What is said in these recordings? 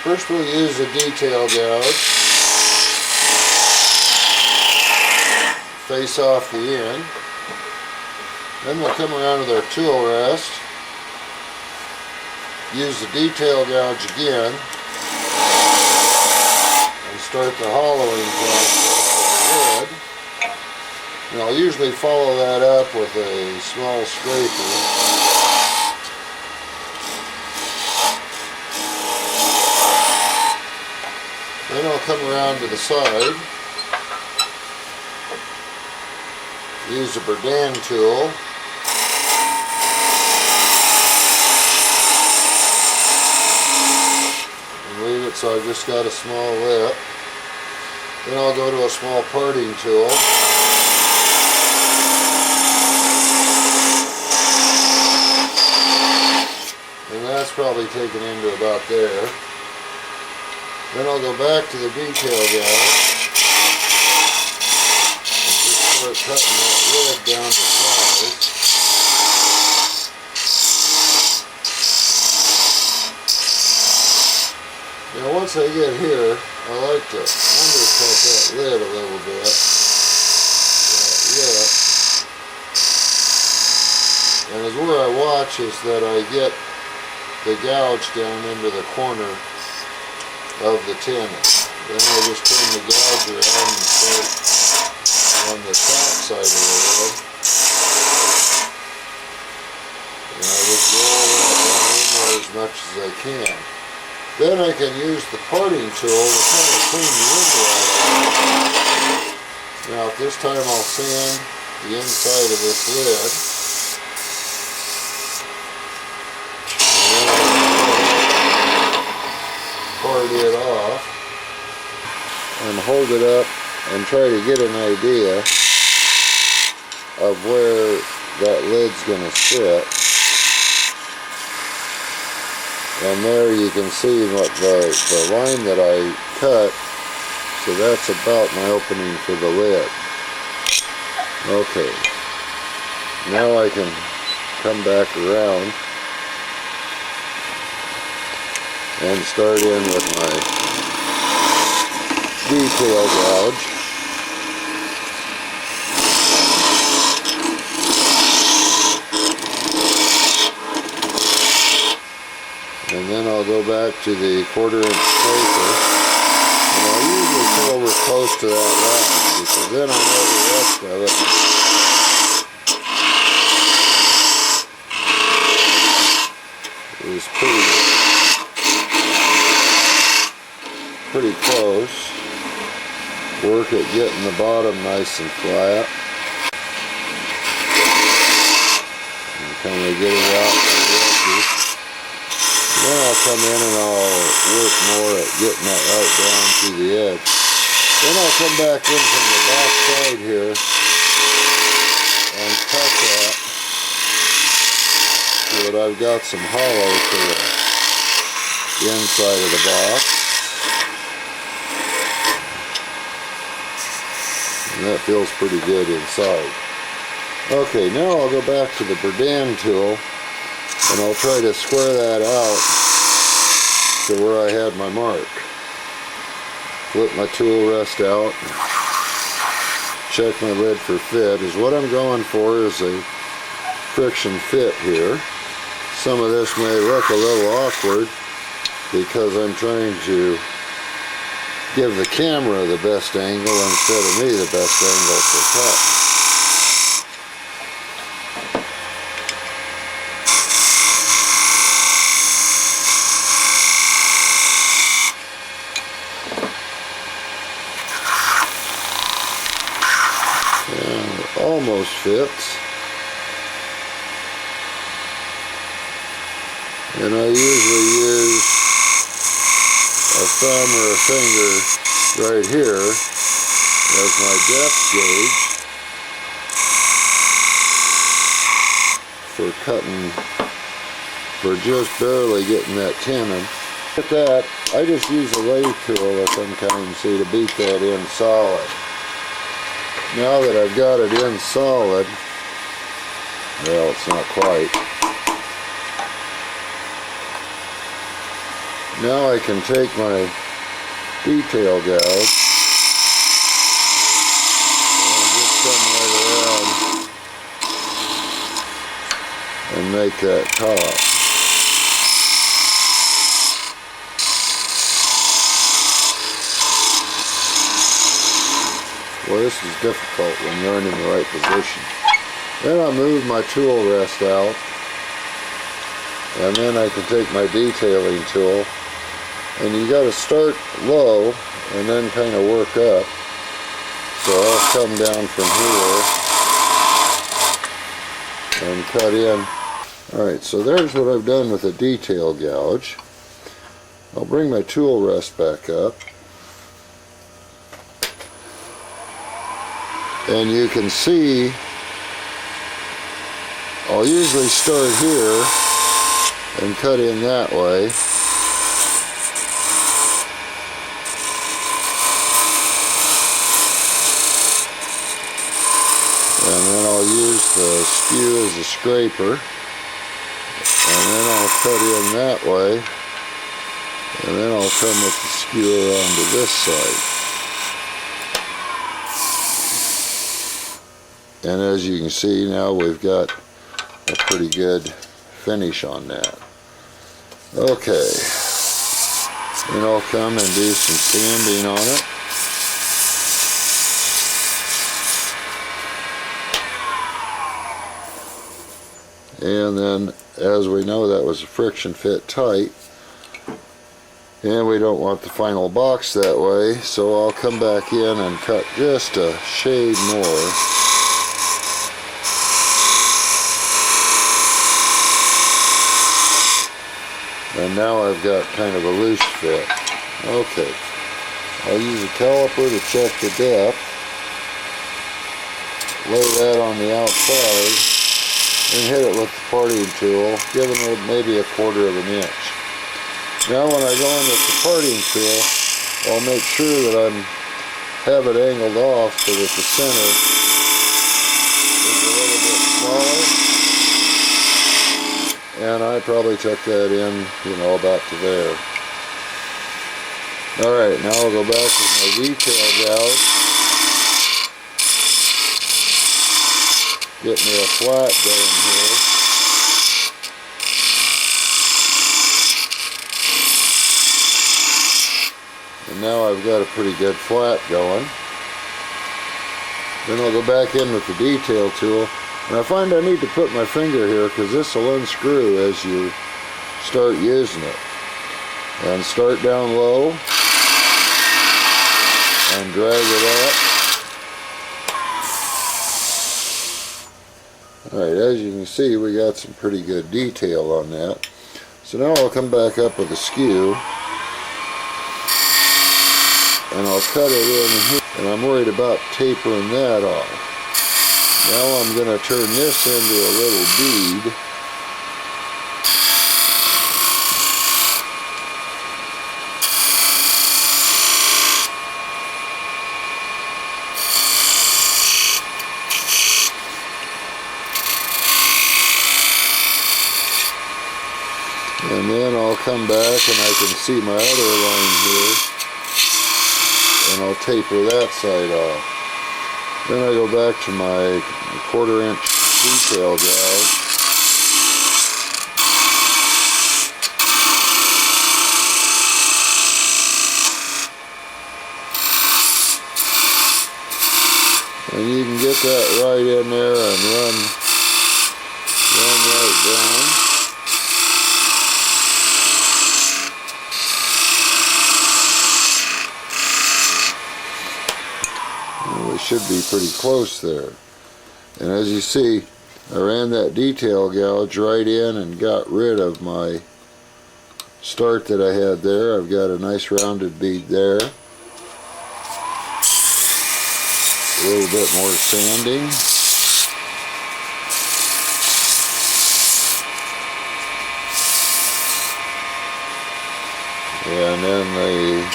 First we'll use a detail gouge, face off the end. Then we'll come around with our tool rest, use the detail gouge again, and start the hollowing process of the lid. And I'll usually follow that up with a small scraper. Then I'll come around to the side, use a Berdan tool, and leave it so I've just got a small lip. Then I'll go to a small parting tool, and that's probably taken into about there. Then I'll go back to the detail gouge and just start cutting that lid down to size. Now once I get here, I like to undercut that lid a little bit. And as where I watch is that I get the gouge down into the corner of the tenon. Then I just turn the gouge around and start on the top side of the lid. And I just roll that down in there as much as I can. Then I can use the parting tool to kind of clean the inside out. Now at this time I'll sand the inside of this lid. Part it off and hold it up and try to get an idea of where that lid's going to sit. And there you can see what the line that I cut, so that's about my opening for the lid. Okay, now I can come back around and start in with my detail gouge. And then I'll go back to the 1/4 inch scraper, and I'll usually come over close to that line because then I know the rest of it. Is pretty close. Work at getting the bottom nice and flat. And kind of get it out to the edges. Then I'll come in and I'll work more at getting that right down to the edge. Then I'll come back in from the back side here and cut that so that I've got some hollow to the inside of the box. And that feels pretty good inside. Okay, now I'll go back to the Berdan tool and I'll try to square that out to where I had my mark. Flip my tool rest out, check my lid for fit. Is what I'm going for is a friction fit here. Some of this may look a little awkward because I'm trying to give the camera the best angle instead of me the best angle for cut. Almost fits. And I usually use a thumb or a finger right here as my depth gauge for cutting, for just barely getting that tenon. With that, I just use a lathe tool of some kind, see, to beat that in solid. Now that I've got it in solid, well, it's not quite. Now I can take my detail gouge and just come right around and make that top. Well, this is difficult when you're in the right position. Then I move my tool rest out, and then I can take my detailing tool, and you got to start low and then kind of work up. So I'll come down from here and cut in. Alright, so there's what I've done with a detail gouge. I'll bring my tool rest back up, and you can see I'll usually start here and cut in that way. And then I'll use the skew as a scraper, and then I'll cut in that way, and then I'll come with the skew around to this side. And as you can see, now we've got a pretty good finish on that. Okay, then I'll come and do some sanding on it. And then, as we know, that was a friction fit tight, and we don't want the final box that way, so I'll come back in and cut just a shade more. And now I've got kind of a loose fit. Okay, I'll use a caliper to check the depth, lay that on the outside, and hit it with the parting tool, giving it maybe 1/4 of an inch. Now when I go in with the parting tool, I'll make sure that I have it angled off so that the center is a little bit smaller. And I probably took that in, you know, about to there. Alright, now I'll go back with my detail gouge. Get me a flat going here. And now I've got a pretty good flat going. Then I'll go back in with the detail tool. And I find I need to put my finger here because this will unscrew as you start using it. And start down low and drag it up. Alright, as you can see, we got some pretty good detail on that. So now I'll come back up with a skew, and I'll cut it in here, and I'm worried about tapering that off. Now I'm going to turn this into a little bead. And then I'll come back and I can see my other line here, and I'll taper that side off. Then I go back to my 1/4 inch detail gouge. And you can get that right in there and run right down. Should be pretty close there. And as you see, I ran that detail gouge right in and got rid of my start that I had there. I've got a nice rounded bead there. A little bit more sanding. And then the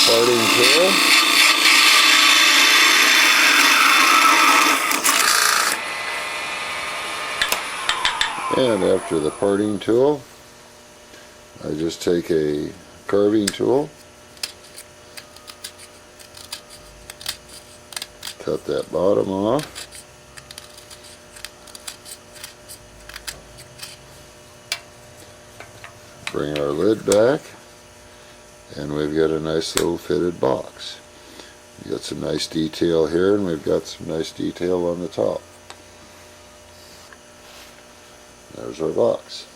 parting tool. And after the parting tool, I just take a carving tool, cut that bottom off, bring our lid back, and we've got a nice little fitted box. We've got some nice detail here, and we've got some nice detail on the top. There's our box.